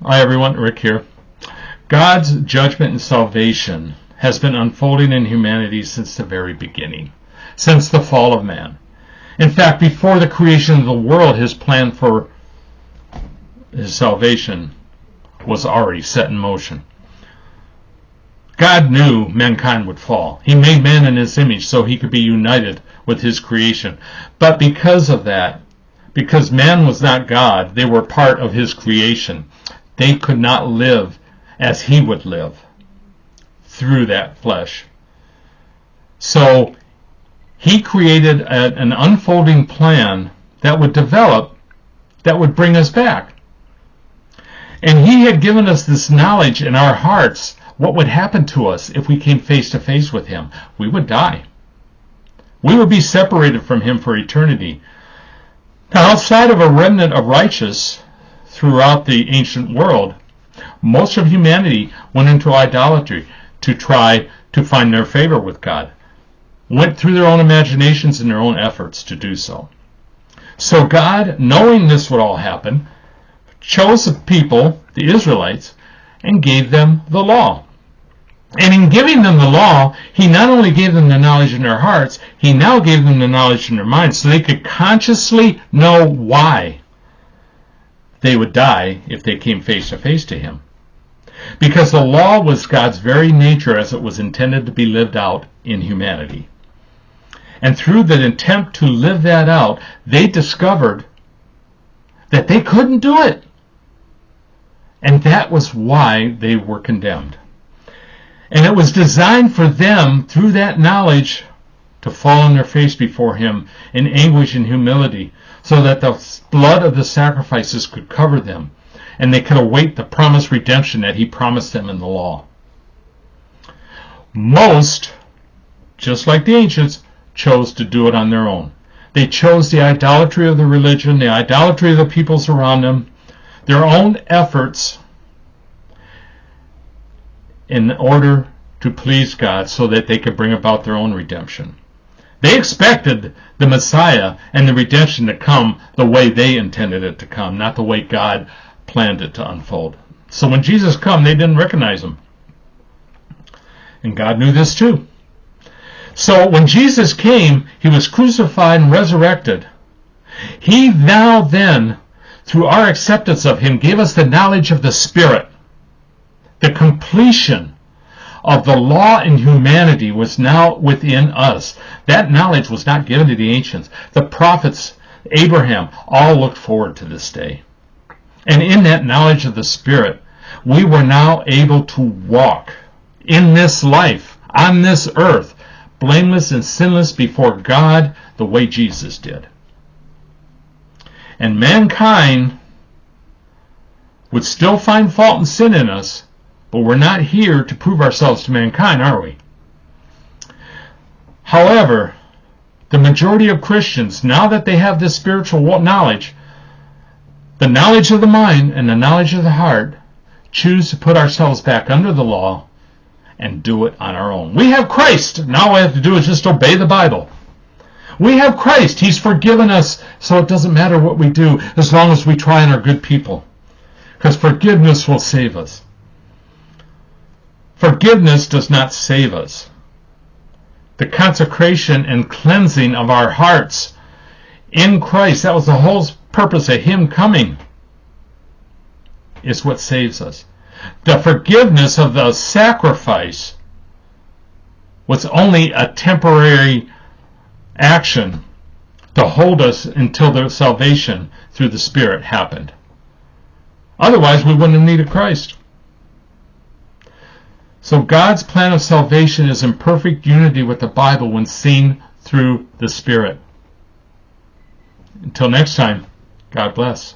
Hi everyone, Rick here. God's judgment and salvation has been unfolding in humanity since the very beginning, since the fall of man. In fact, before the creation of the world, his plan for his salvation was already set in motion. God knew mankind would fall. He made man in his image so he could be united with his creation. But because of that, because man was not God, they were part of his creation. They could not live as he would live through that flesh. So he created an unfolding plan that would develop, that would bring us back. And he had given us this knowledge in our hearts, what would happen to us if we came face to face with him. We would die. We would be separated from him for eternity. Now, outside of a remnant of righteous throughout the ancient world, most of humanity went into idolatry to try to find their favor with God. Went through their own imaginations and their own efforts to do so. So God, knowing this would all happen, chose the people, the Israelites, and gave them the law. And in giving them the law, he not only gave them the knowledge in their hearts, he now gave them the knowledge in their minds so they could consciously know why they would die if they came face to face to him. Because the law was God's very nature as it was intended to be lived out in humanity. And through the attempt to live that out, they discovered that they couldn't do it. And that was why they were condemned. And it was designed for them, through that knowledge, to fall on their face before him in anguish and humility, so that the blood of the sacrifices could cover them, and they could await the promised redemption that he promised them in the law. Most, just like the ancients, chose to do it on their own. They chose the idolatry of the religion, the idolatry of the peoples around them, their own efforts in order to please God so that they could bring about their own redemption. They expected the Messiah and the redemption to come the way they intended it to come, not the way God planned it to unfold. So when Jesus came, they didn't recognize him. And God knew this too. So when Jesus came, he was crucified and resurrected. He now then, through our acceptance of him, gave us the knowledge of the Spirit. The completion of the law in humanity was now within us. That knowledge was not given to the ancients. The prophets, Abraham, all looked forward to this day. And in that knowledge of the Spirit, we were now able to walk in this life, on this earth, blameless and sinless before God the way Jesus did. And mankind would still find fault and sin in us, but we're not here to prove ourselves to mankind, are we? However, the majority of Christians, now that they have this spiritual knowledge, the knowledge of the mind and the knowledge of the heart, choose to put ourselves back under the law and do it on our own. We have Christ. Now all we have to do is just obey the Bible. We have Christ. He's forgiven us, so it doesn't matter what we do as long as we try and are good people. Because forgiveness will save us. Forgiveness does not save us. The consecration and cleansing of our hearts in Christ, that was the whole purpose of him coming, is what saves us. The forgiveness of the sacrifice was only a temporary action to hold us until the salvation through the Spirit happened. Otherwise, we wouldn't have needed Christ. So God's plan of salvation is in perfect unity with the Bible when seen through the Spirit. Until next time, God bless.